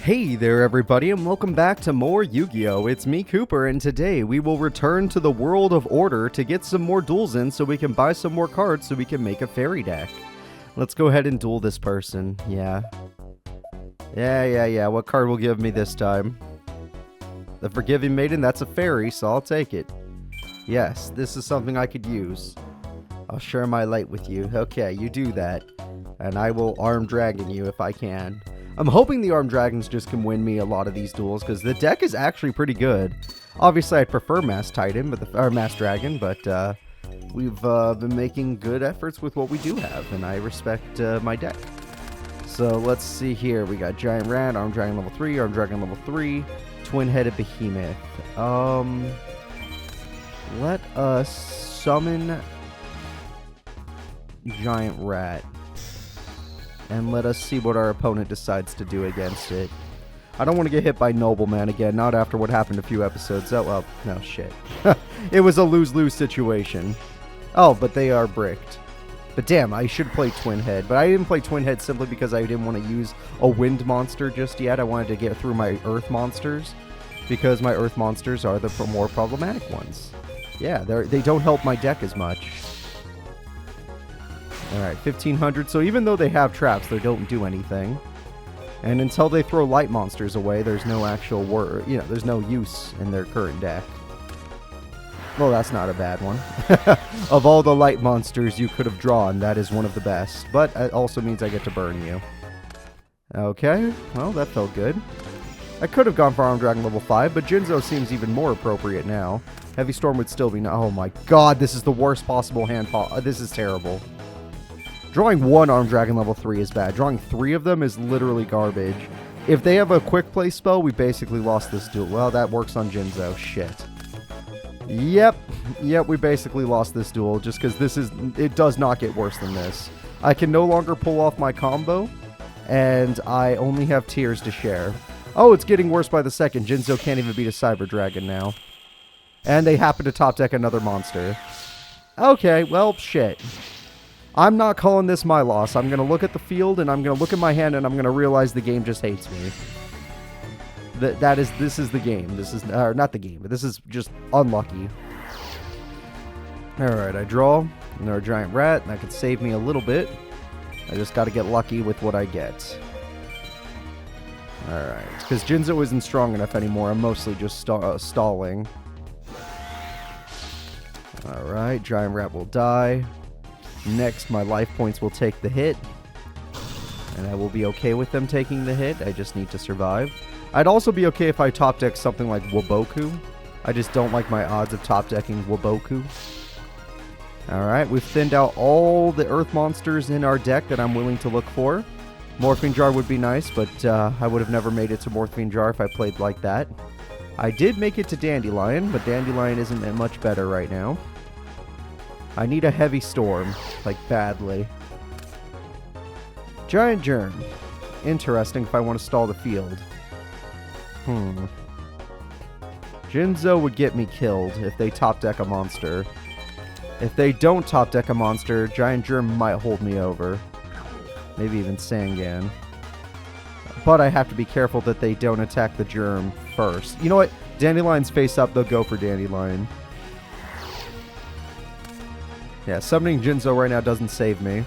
Hey there everybody, and welcome back to more Yu-Gi-Oh! It's me, Cooper, and today we will return to the world of Order to get some more duels in so we can buy some more cards so we can make a fairy deck. Let's go ahead and duel this person. Yeah, what card will give me this time? The Forgiving Maiden, that's a fairy, so I'll take it. Yes, this is something I could use. I'll share my light with you. Okay, you do that. And I will arm dragon you if I can. I'm hoping the Armed Dragons just can win me a lot of these duels, because the deck is actually pretty good. Obviously, I'd prefer Mass Titan, or Mass Dragon, but we've been making good efforts with what we do have, and I respect my deck. So let's see here. We got Giant Rat, Armed Dragon level 3, Armed Dragon level 3, Twin-Headed Behemoth. Let us summon Giant Rat. And let us see what our opponent decides to do against it. I don't want to get hit by Nobleman again, not after what happened a few episodes. Oh, well, no, shit. It was a lose-lose situation. Oh, but they are bricked. But damn, I should play Twin Head. But I didn't play Twin Head simply because I didn't want to use a Wind monster just yet. I wanted to get through my Earth monsters, because my Earth monsters are the more problematic ones. Yeah, they don't help my deck as much. Alright, 1500. So even though they have traps, they don't do anything. And until they throw light monsters away, there's no actual there's no use in their current deck. Well, that's not a bad one. Of all the light monsters you could have drawn, that is one of the best. But it also means I get to burn you. Okay, well, that felt good. I could have gone for Armed Dragon level 5, but Jinzo seems even more appropriate now. Heavy Storm would still be... Oh my god, this is the worst possible hand... This is terrible. Drawing one Armed Dragon level 3 is bad. Drawing 3 of them is literally garbage. If they have a quick play spell, we basically lost this duel. Well, that works on Jinzo. Shit. Yep, we basically lost this duel just because it does not get worse than this. I can no longer pull off my combo, and I only have tears to share. Oh, it's getting worse by the second. Jinzo can't even beat a Cyber Dragon now. And they happen to top deck another monster. Okay, well, shit. I'm not calling this my loss. I'm going to look at the field, and I'm going to look at my hand, and I'm going to realize the game just hates me. This is the game. This is, not the game, but this is just unlucky. Alright, I draw another Giant Rat, and that could save me a little bit. I just got to get lucky with what I get. Alright, because Jinzo isn't strong enough anymore. I'm mostly just stalling. Alright, Giant Rat will die. Next, my life points will take the hit, and I will be okay with them taking the hit. I just need to survive. I'd also be okay if I top deck something like Waboku. I just don't like my odds of top decking Waboku. Alright, we've thinned out all the Earth monsters in our deck that I'm willing to look for. Morphine Jar would be nice, but I would have never made it to Morphine Jar if I played like that. I did make it to Dandelion, but Dandelion isn't much better right now. I need a Heavy Storm, like badly. Giant Germ. Interesting if I want to stall the field. Jinzo would get me killed if they top deck a monster. If they don't top deck a monster, Giant Germ might hold me over. Maybe even Sangan. But I have to be careful that they don't attack the Germ first. You know what? Dandelion's face up, they'll go for Dandelion. Yeah, summoning Jinzo right now doesn't save me.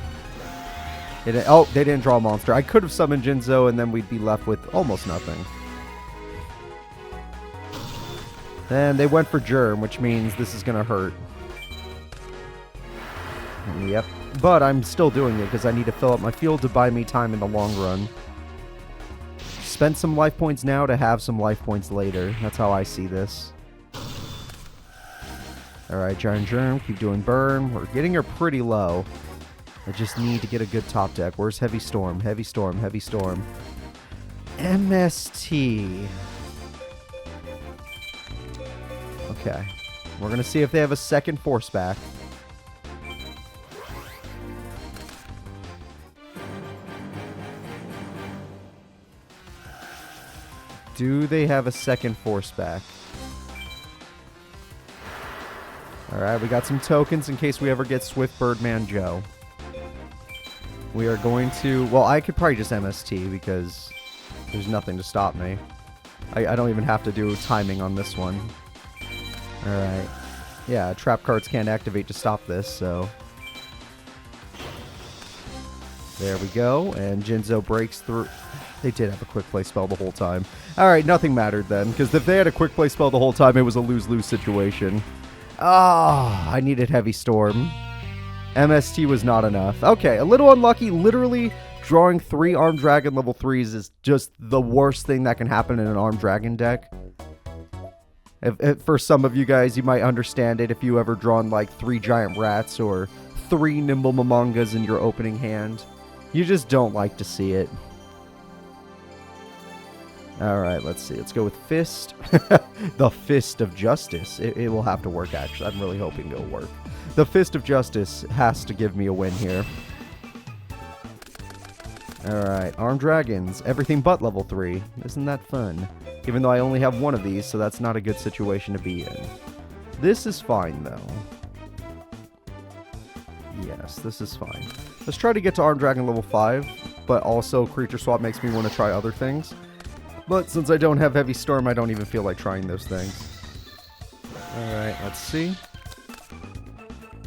They didn't draw a monster. I could have summoned Jinzo and then we'd be left with almost nothing. Then they went for Germ, which means this is going to hurt. Yep. But I'm still doing it because I need to fill up my field to buy me time in the long run. Spend some life points now to have some life points later. That's how I see this. Alright, Giant Germ, keep doing burn. We're getting her pretty low. I just need to get a good top deck. Where's Heavy Storm? Heavy Storm, Heavy Storm. MST. Okay. We're going to see if they have a second force back. Do they have a second force back? Alright, we got some tokens in case we ever get Swift Birdman Joe. We are going to... Well, I could probably just MST because There's nothing to stop me. I don't even have to do timing on this one. Alright. Yeah, trap cards can't activate to stop this, so... There we go, and Jinzo breaks through. They did have a quick play spell the whole time. Alright, nothing mattered then, because if they had a quick play spell the whole time, it was a lose-lose situation. Ah, I needed Heavy Storm. MST was not enough. Okay, a little unlucky. Literally, drawing 3 Armed Dragon level 3s is just the worst thing that can happen in an Armed Dragon deck. If for some of you guys, you might understand it if you ever drawn like 3 Giant Rats or 3 Nimble Momongas in your opening hand. You just don't like to see it. Alright, let's see. Let's go with Fist. The Fist of Justice. It will have to work, actually. I'm really hoping it'll work. The Fist of Justice has to give me a win here. Alright, Armed Dragons. Everything but level 3. Isn't that fun? Even though I only have one of these, so that's not a good situation to be in. This is fine, though. Yes, this is fine. Let's try to get to Armed Dragon level 5, but also Creature Swap makes me want to try other things. But since I don't have Heavy Storm, I don't even feel like trying those things. Alright, let's see.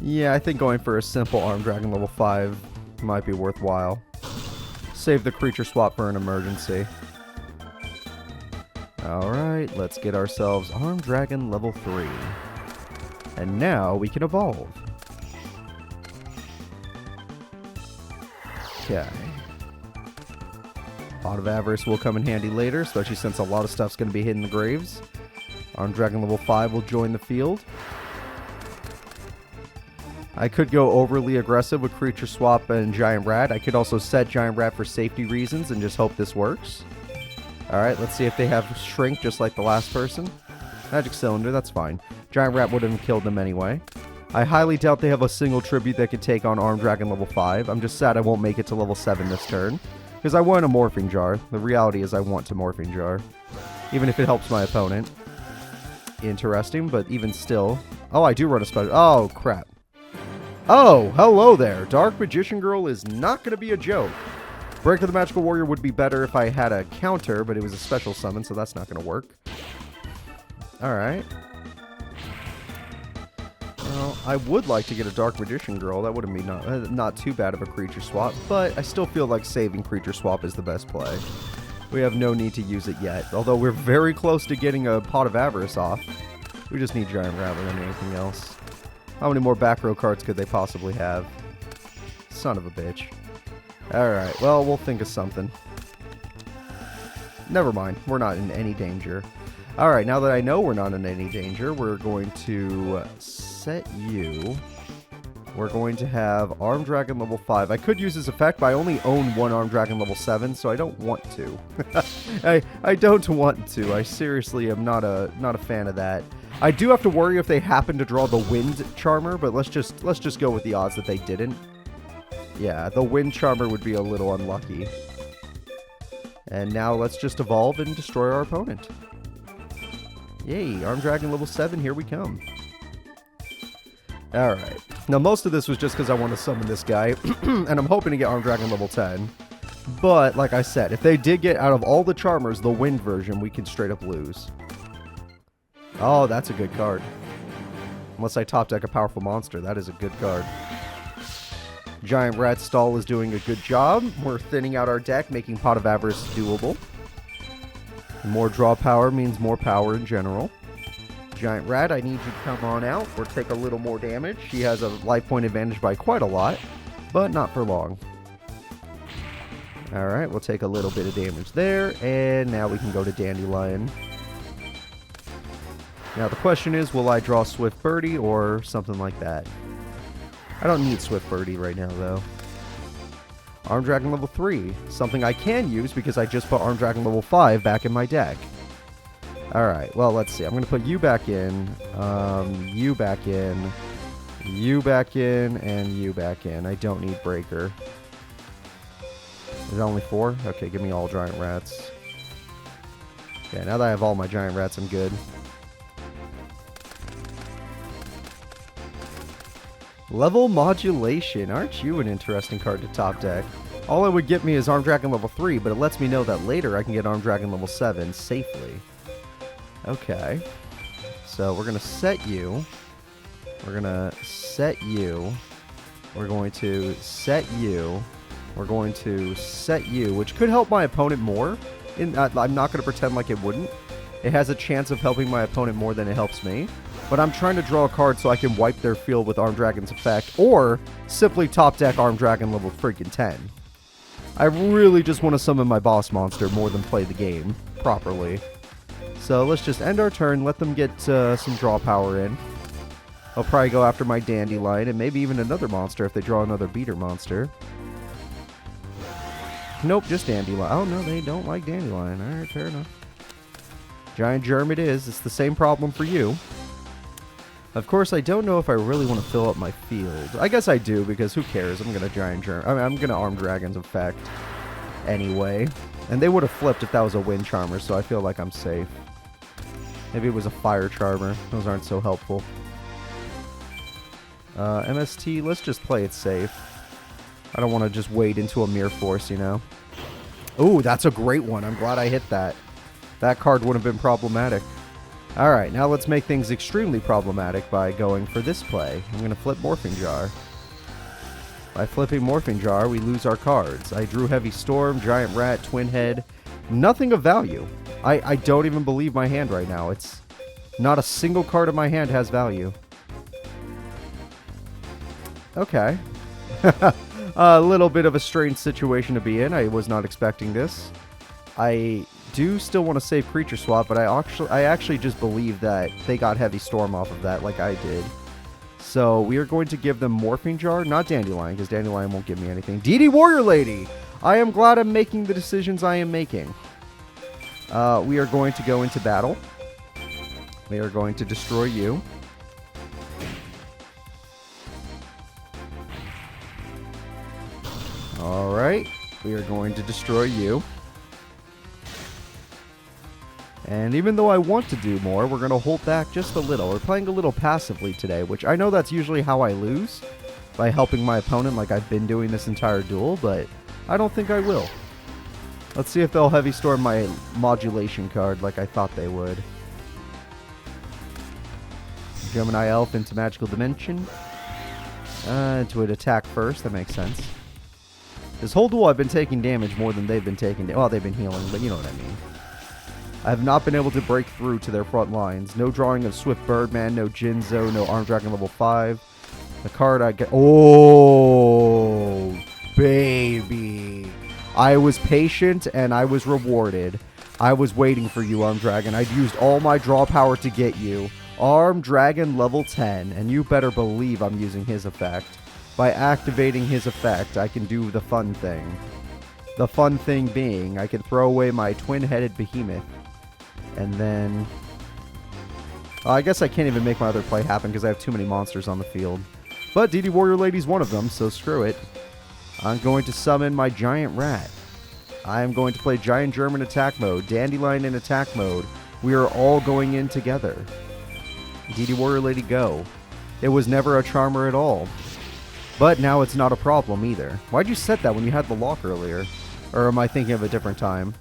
Yeah, I think going for a simple Armed Dragon level 5 might be worthwhile. Save the Creature Swap for an emergency. Alright, let's get ourselves Armed Dragon level 3. And now we can evolve. Okay. Pot of Avarice will come in handy later, especially since a lot of stuff's going to be hidden in the graves. Armed Dragon level 5 will join the field. I could go overly aggressive with Creature Swap and Giant Rat. I could also set Giant Rat for safety reasons and just hope this works. Alright, let's see if they have Shrink just like the last person. Magic Cylinder, that's fine. Giant Rat would have killed them anyway. I highly doubt they have a single tribute that could take on Armed Dragon level 5. I'm just sad I won't make it to level 7 this turn. Because I want a Morphing Jar. The reality is I want to Morphing Jar. Even if it helps my opponent. Interesting, but even still. Oh, I do run a special. Oh, crap. Oh, hello there. Dark Magician Girl is not going to be a joke. Break of the Magical Warrior would be better if I had a counter, but it was a special summon, so that's not going to work. Alright. Well, I would like to get a Dark Magician Girl. That would be not too bad of a Creature Swap, but I still feel like saving Creature Swap is the best play. We have no need to use it yet, although we're very close to getting a Pot of Avarice off. We just need Giant Rattler and anything else. How many more back row cards could they possibly have? Son of a bitch. Alright, well, we'll think of something. Never mind, we're not in any danger. Alright, now that I know we're not in any danger, we're going to set you. We're going to have Armed Dragon level 5. I could use this effect, but I only own one Armed Dragon level 7, so I don't want to. I don't want to. I seriously am not a fan of that. I do have to worry if they happen to draw the Wind Charmer, but let's just go with the odds that they didn't. Yeah, the Wind Charmer would be a little unlucky. And now let's just evolve and destroy our opponent. Yay, Armed Dragon level 7, here we come. Alright. Now, most of this was just because I want to summon this guy, and I'm hoping to get Armed Dragon level 10. But, like I said, if they did get out of all the Charmers, the Wind version, we can straight up lose. Oh, that's a good card. Unless I top deck a powerful monster, that is a good card. Giant Rat Stall is doing a good job. We're thinning out our deck, making Pot of Avarice doable. More draw power means more power in general. Giant Rat, I need you to come on out or take a little more damage. She has a life point advantage by quite a lot, but not for long. Alright, we'll take a little bit of damage there, and now we can go to Dandelion. Now the question is, will I draw Swift Birdie or something like that? I don't need Swift Birdie right now, though. Armed Dragon level 3. Something I can use because I just put Armed Dragon level 5 back in my deck. Alright, well, let's see. I'm going to put you back in, you back in, you back in, and you back in. I don't need Breaker. Is it only 4? Okay, give me all Giant Rats. Okay, now that I have all my Giant Rats, I'm good. Level Modulation. Aren't you an interesting card to top deck? All it would get me is Armed Dragon level 3, but it lets me know that later I can get Armed Dragon level 7 safely. Okay. So we're going to set you. We're going to set you. We're going to set you. We're going to set you, which could help my opponent more. I'm not going to pretend like it wouldn't. It has a chance of helping my opponent more than it helps me. But I'm trying to draw a card so I can wipe their field with Armed Dragon's effect, or simply top deck Armed Dragon level freaking 10. I really just want to summon my boss monster more than play the game properly. So let's just end our turn, let them get some draw power in. I'll probably go after my Dandelion and maybe even another monster if they draw another beater monster. Nope, just Dandelion. Oh no, they don't like Dandelion. Alright, fair enough. Giant Germ it is. It's the same problem for you. Of course, I don't know if I really want to fill up my field. I guess I do, because who cares? I'm going to Giant Germ. I mean, I'm going to Armed Dragon's effect anyway. And they would have flipped if that was a Wind Charmer, so I feel like I'm safe. Maybe it was a Fire Charmer. Those aren't so helpful. MST, let's just play it safe. I don't want to just wade into a Mirror Force, you know? Ooh, that's a great one. I'm glad I hit that. That card would have been problematic. Alright, now let's make things extremely problematic by going for this play. I'm going to flip Morphing Jar. By flipping Morphing Jar, we lose our cards. I drew Heavy Storm, Giant Rat, Twin Head. Nothing of value. I don't even believe my hand right now. It's not a single card in my hand has value. Okay. A little bit of a strange situation to be in. I was not expecting this. I do still want to save Creature Swap, but I actually just believe that they got Heavy Storm off of that like I did. So we are going to give them Morphing Jar, not Dandelion, because Dandelion won't give me anything. DD Warrior Lady! I am glad I'm making the decisions I am making. We are going to go into battle. We are going to destroy you. Alright, we are going to destroy you. And even though I want to do more, we're going to hold back just a little. We're playing a little passively today, which I know that's usually how I lose, by helping my opponent like I've been doing this entire duel, but I don't think I will. Let's see if they'll Heavy Storm my modulation card like I thought they would. Gemini Elf into Magical Dimension. Into an attack first, that makes sense. This whole duel I've been taking damage more than they've been taking well, they've been healing, but you know what I mean. I have not been able to break through to their front lines. No drawing of Swift Birdman, no Jinzo, no Armed Dragon level 5. The card I get... Oh, baby. I was patient and I was rewarded. I was waiting for you, Armed Dragon. I'd used all my draw power to get you. Armed Dragon level 10, and you better believe I'm using his effect. By activating his effect, I can do the fun thing. The fun thing being, I can throw away my twin-headed behemoth. And then... I guess I can't even make my other play happen because I have too many monsters on the field. But DD Warrior Lady's one of them, so screw it. I'm going to summon my Giant Rat. I am going to play Giant Germ in attack mode, Dandelion in attack mode. We are all going in together. DD Warrior Lady, go. It was never a charmer at all. But now it's not a problem either. Why'd you set that when you had the lock earlier? Or am I thinking of a different time?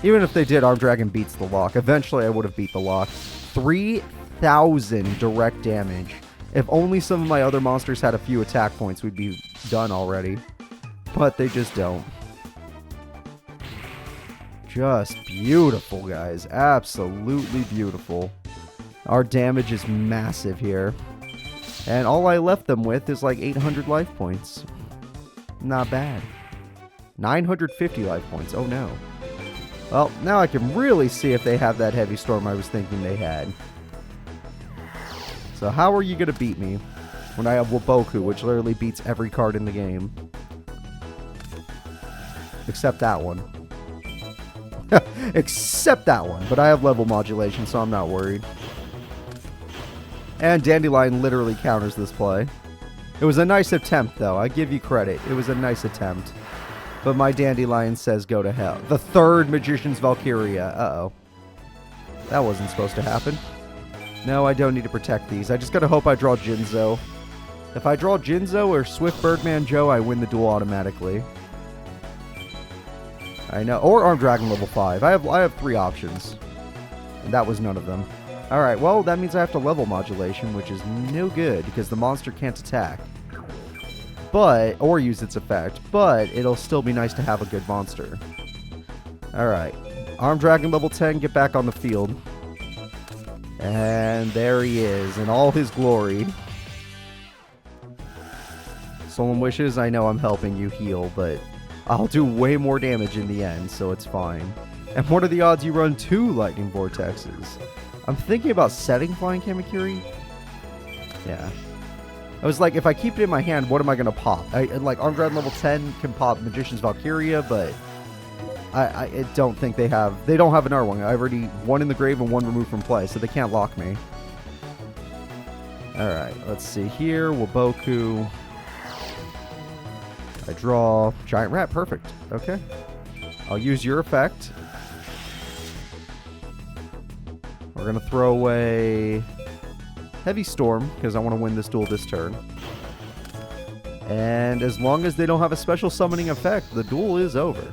Even if they did, Armed Dragon beats the lock. Eventually I would have beat the lock. 3,000 direct damage. If only some of my other monsters had a few attack points, we'd be done already. But they just don't. Just beautiful, guys. Absolutely beautiful. Our damage is massive here. And all I left them with is like 800 life points. Not bad. 950 life points. Oh no. Well, now I can really see if they have that Heavy Storm I was thinking they had. So how are you going to beat me when I have Waboku, which literally beats every card in the game? Except that one. Except that one. But I have level modulation, so I'm not worried. And Dandelion literally counters this play. It was a nice attempt, though. I give you credit. It was a nice attempt. But my Dandelion says go to hell. The third Magician's Valkyria. Uh-oh. That wasn't supposed to happen. No, I don't need to protect these. I just gotta hope I draw Jinzo. If I draw Jinzo or Swift Birdman Joe, I win the duel automatically. I know. Or Armed Dragon level 5. I have 3 options. And that was none of them. Alright, well, that means I have to level modulation, which is no good, because the monster can't attack. But, or use its effect. But, it'll still be nice to have a good monster. Alright. Armed Dragon level 10, get back on the field. And there he is, in all his glory. Solemn Wishes, I know I'm helping you heal, but I'll do way more damage in the end, so it's fine. And what are the odds you run 2 Lightning Vortexes? I'm thinking about setting Flying Kamakiri. Yeah. I was like, if I keep it in my hand, what am I going to pop? Like, Armed Dragon level 10 can pop Magician's Valkyria, but I don't think they have... They don't have another one. I already... 1 in the grave and 1 removed from play, so they can't lock me. Alright, let's see here. Waboku. I draw Giant Rat. Perfect. Okay. I'll use your effect. We're going to throw away Heavy Storm, because I want to win this duel this turn. And as long as they don't have a special summoning effect, the duel is over.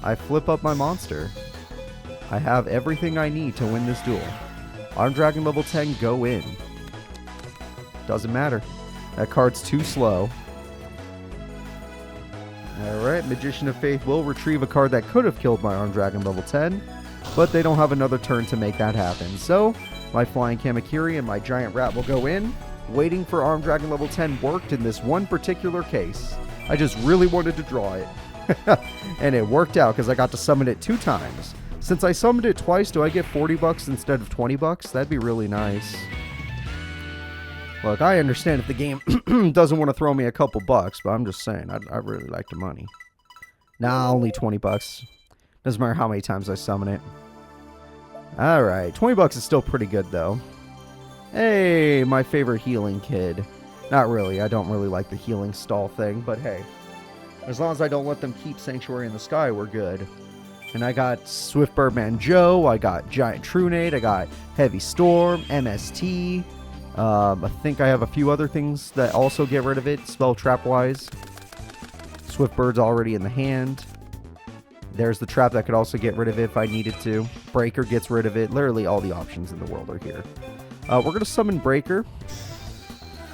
I flip up my monster. I have everything I need to win this duel. Armed Dragon level 10, go in. Doesn't matter. That card's too slow. Alright, Magician of Faith will retrieve a card that could have killed my Armed Dragon level 10, but they don't have another turn to make that happen. So, my Flying Kamakiri and my Giant Rat will go in. Waiting for Armed Dragon level 10 worked in this one particular case. I just really wanted to draw it. And it worked out because I got to summon it 2 times. Since I summoned it twice, do I get 40 bucks instead of 20 bucks? That'd be really nice. Look, I understand if the game doesn't want to throw me a couple bucks, but I'm just saying, I really like the money. Nah, only 20 bucks. Doesn't matter how many times I summon it. Alright, 20 bucks is still pretty good, though. Hey, my favorite healing kid. Not really, I don't really like the healing stall thing, but hey. As long as I don't let them keep Sanctuary in the Sky, we're good. And I got Swift Birdman Joe, I got Giant Trunade, I got Heavy Storm, MST. I think I have a few other things that also get rid of it, spell trap-wise. Swift Bird's already in the hand. There's the trap that could also get rid of it if I needed to. Breaker gets rid of it. Literally all the options in the world are here. We're going to summon Breaker.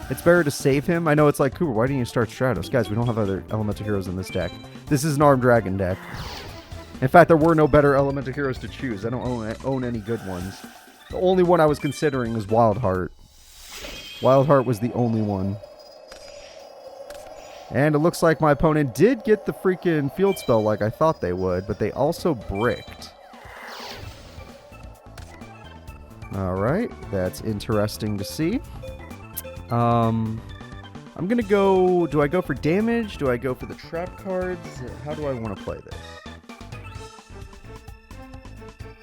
It's better to save him. I know it's like, Cooper, why didn't you start Stratos? Guys, we don't have other Elemental Heroes in this deck. This is an Armed Dragon deck. In fact, there were no better Elemental Heroes to choose. I don't own any good ones. The only one I was considering was Wildheart. Wildheart was the only one. And it looks like my opponent did get the freaking field spell like I thought they would, but they also bricked. Alright, that's interesting to see. I'm gonna go... Do I go for damage? Do I go for the trap cards? How do I want to play this?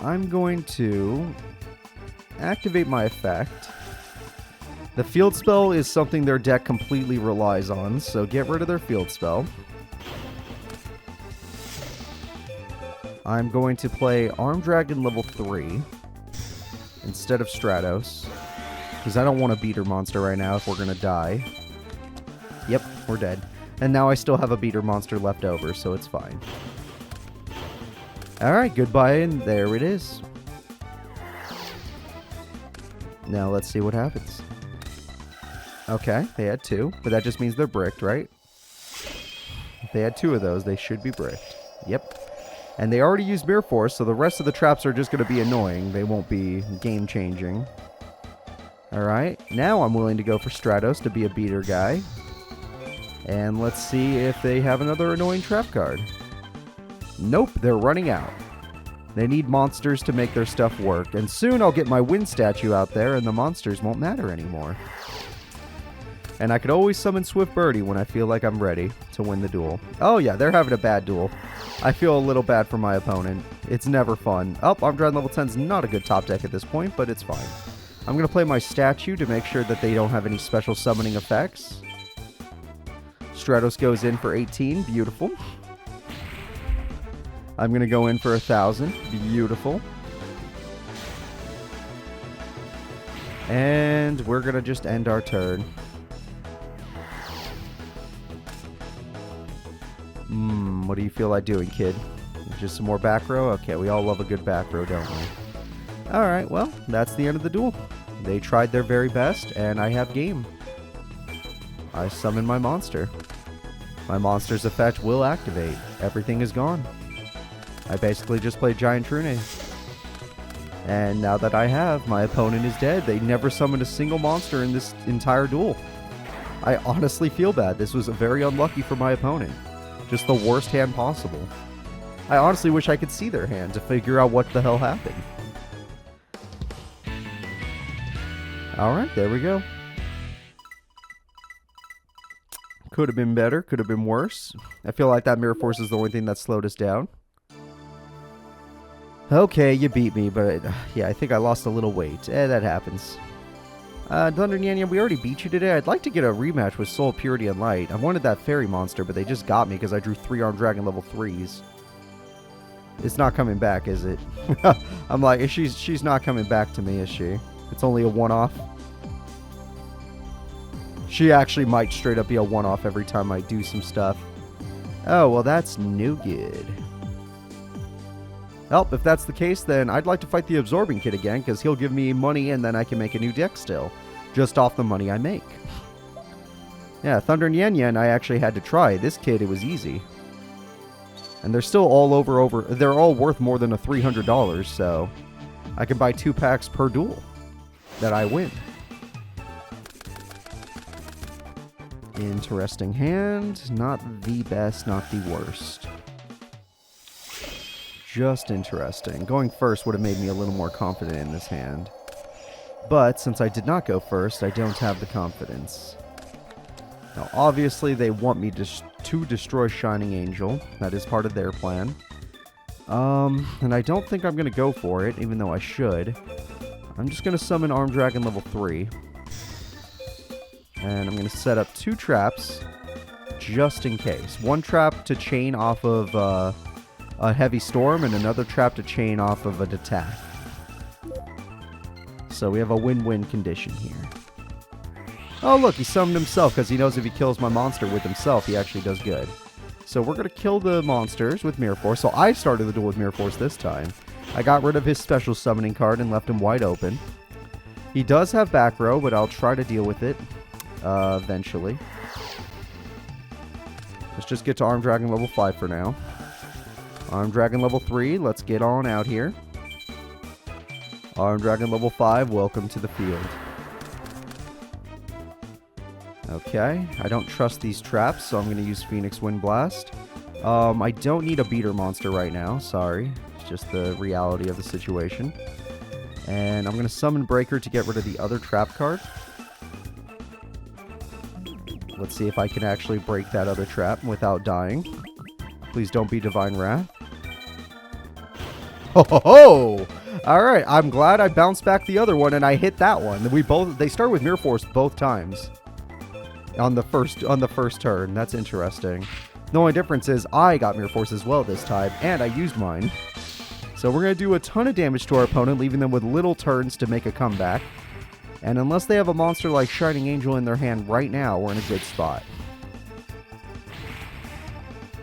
I'm going to activate my effect. The field spell is something their deck completely relies on, so get rid of their field spell. I'm going to play Armed Dragon level 3 instead of Stratos, because I don't want a beater monster right now if we're going to die. Yep, we're dead. And now I still have a beater monster left over, so it's fine. Alright, goodbye, and there it is. Now let's see what happens. Okay, they had 2, but that just means they're bricked, right? If they had 2 of those, they should be bricked. Yep. And they already used Mirror Force, so the rest of the traps are just going to be annoying. They won't be game-changing. Alright, now I'm willing to go for Stratos to be a beater guy. And let's see if they have another annoying trap card. Nope, they're running out. They need monsters to make their stuff work. And soon I'll get my wind statue out there and the monsters won't matter anymore. And I could always summon Swift Birdie when I feel like I'm ready to win the duel. Oh yeah, they're having a bad duel. I feel a little bad for my opponent. It's never fun. Oh, Armed Dragon level 10 is not a good top deck at this point, but it's fine. I'm going to play my statue to make sure that they don't have any special summoning effects. Stratos goes in for 18. Beautiful. I'm going to go in for 1,000. Beautiful. And we're going to just end our turn. What do you feel like doing, kid? Just some more back row? Okay, we all love a good back row, don't we? Alright, well, that's the end of the duel. They tried their very best, and I have game. I summon my monster. My monster's effect will activate. Everything is gone. I basically just played Giant Trune. And now that I have, my opponent is dead. They never summoned a single monster in this entire duel. I honestly feel bad. This was very unlucky for my opponent. Just the worst hand possible. I honestly wish I could see their hand to figure out what the hell happened. Alright, there we go. Could have been better, could have been worse. I feel like that Mirror Force is the only thing that slowed us down. Okay, you beat me, but yeah, I think I lost a little weight. That happens. Thunder Nyanya, we already beat you today. I'd like to get a rematch with Soul, Purity, and Light. I wanted that fairy monster, but they just got me because I drew 3-armed dragon level 3s. It's not coming back, is it? I'm like, she's not coming back to me, is she? It's only a one-off. She actually might straight up be a one-off every time I do some stuff. Oh, well, that's no good. Well, if that's the case, then I'd like to fight the Absorbing Kid again, because he'll give me money and then I can make a new deck still. Just off the money I make. Yeah, Thunder Nyan I actually had to try. This kid, it was easy. And they're still all over... They're all worth more than $300, so... I can buy 2 packs per duel that I win. Interesting hand. Not the best, not the worst. Just interesting. Going first would have made me a little more confident in this hand. But since I did not go first, I don't have the confidence. Now, obviously, they want me to destroy Shining Angel. That is part of their plan. And I don't think I'm going to go for it, even though I should. I'm just going to summon Armed Dragon level 3. And I'm going to set up 2 traps, just in case. 1 trap to chain off of a Heavy Storm, and another trap to chain off of an attack. So we have a win-win condition here. Oh, look, he summoned himself, because he knows if he kills my monster with himself, he actually does good. So we're going to kill the monsters with Mirror Force. So I started the duel with Mirror Force this time. I got rid of his special summoning card and left him wide open. He does have back row, but I'll try to deal with it eventually. Let's just get to Armed Dragon level 5 for now. Armed Dragon level 3, let's get on out here. Armed Dragon level 5, welcome to the field. Okay, I don't trust these traps, so I'm going to use Phoenix Wind Blast. I don't need a beater monster right now, sorry. It's just the reality of the situation. And I'm going to summon Breaker to get rid of the other trap card. Let's see if I can actually break that other trap without dying. Please don't be Divine Wrath. Ho ho ho! Alright, I'm glad I bounced back the other one and I hit that one. They start with Mirror Force both times. On the first turn. That's interesting. The only difference is I got Mirror Force as well this time, and I used mine. So we're going to do a ton of damage to our opponent, leaving them with little turns to make a comeback. And unless they have a monster like Shining Angel in their hand right now, we're in a good spot.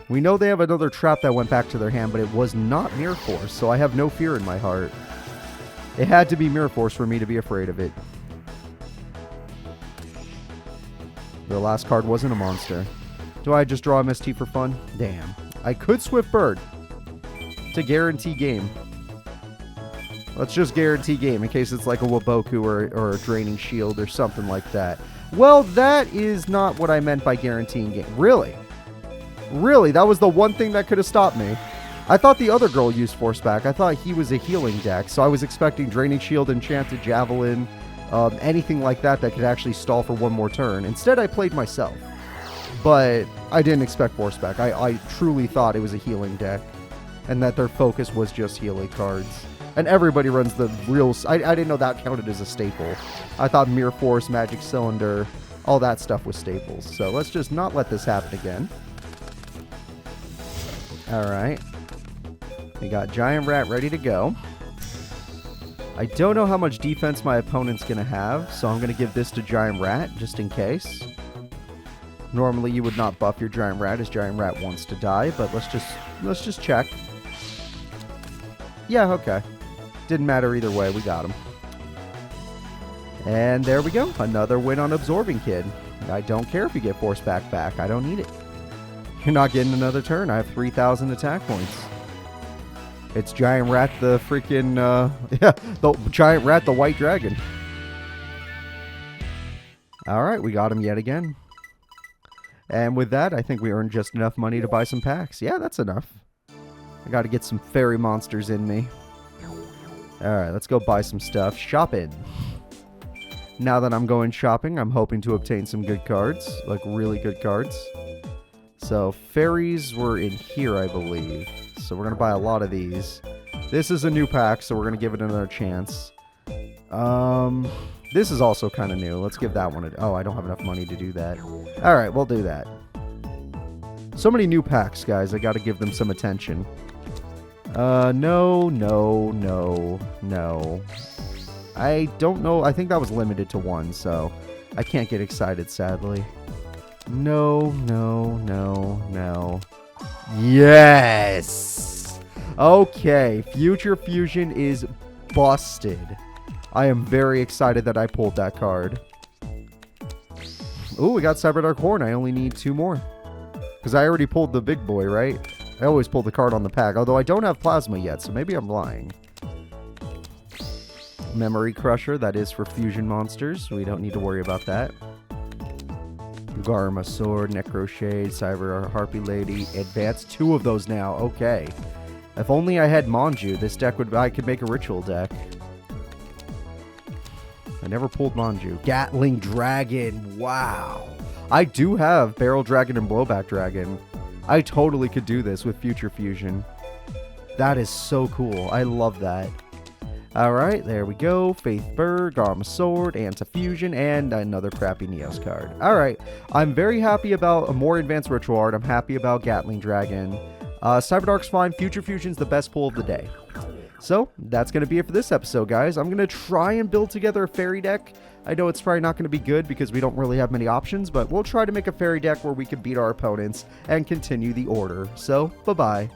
We know they have another trap that went back to their hand, but it was not Mirror Force, so I have no fear in my heart. It had to be Mirror Force for me to be afraid of it. The last card wasn't a monster. Do I just draw MST for fun? Damn. I could Swift Bird to guarantee game. Let's just guarantee game in case it's like a Waboku or a Draining Shield or something like that. Well, that is not what I meant by guaranteeing game. Really? Really? That was the one thing that could have stopped me. I thought the other girl used Force Back. I thought he was a healing deck, so I was expecting Draining Shield, Enchanted Javelin, anything like that that could actually stall for one more turn. Instead, I played myself. But I didn't expect Force Back. I truly thought it was a healing deck, and that their focus was just healing cards. And everybody runs the real... I didn't know that counted as a staple. I thought Mirror Force, Magic Cylinder, all that stuff was staples. So let's just not let this happen again. Alright. We got Giant Rat ready to go. I don't know how much defense my opponent's going to have, so I'm going to give this to Giant Rat, just in case. Normally you would not buff your Giant Rat, as Giant Rat wants to die, but let's just check. Yeah, okay. Didn't matter either way. We got him. And there we go. Another win on Absorbing Kid. I don't care if you get Force back. I don't need it. You're not getting another turn. I have 3,000 attack points. It's Giant Rat the freaking, yeah, the Giant Rat the White Dragon. Alright, we got him yet again. And with that, I think we earned just enough money to buy some packs. Yeah, that's enough. I gotta get some fairy monsters in me. Alright, let's go buy some stuff. Shopping. Now that I'm going shopping, I'm hoping to obtain some good cards. Like, really good cards. So, fairies were in here, I believe. So, we're going to buy a lot of these. This is a new pack, so we're going to give it another chance. This is also kind of new. Let's give that one a... Oh, I don't have enough money to do that. Alright, we'll do that. So many new packs, guys. I got to give them some attention. No. I don't know. I think that was limited to one, so I can't get excited, sadly. No. Yes! Okay, Future Fusion is busted. I am very excited that I pulled that card. Ooh, we got Cyberdark Horn. I only need 2 more. Because I already pulled the big boy, right? I always pull the card on the pack, although I don't have Plasma yet, so maybe I'm lying. Memory Crusher, that is for fusion monsters. We don't need to worry about that. Garma Sword, Necro Shade, Cyber Harpy Lady. Advance 2 of those now. Okay. If only I had Manju, this deck would... I could make a ritual deck. I never pulled Manju. Gatling Dragon. Wow. I do have Barrel Dragon and Blowback Dragon. I totally could do this with Future Fusion. That is so cool. I love that. Alright, there we go. Faith Burr, Garma Sword, Antifusion, and another crappy Neos card. Alright, I'm very happy about a more advanced Ritual Art. I'm happy about Gatling Dragon. Cyberdark's fine. Future Fusion's the best pull of the day. So, that's going to be it for this episode, guys. I'm going to try and build together a fairy deck. I know it's probably not going to be good because we don't really have many options, but we'll try to make a fairy deck where we can beat our opponents and continue the order. So, bye-bye.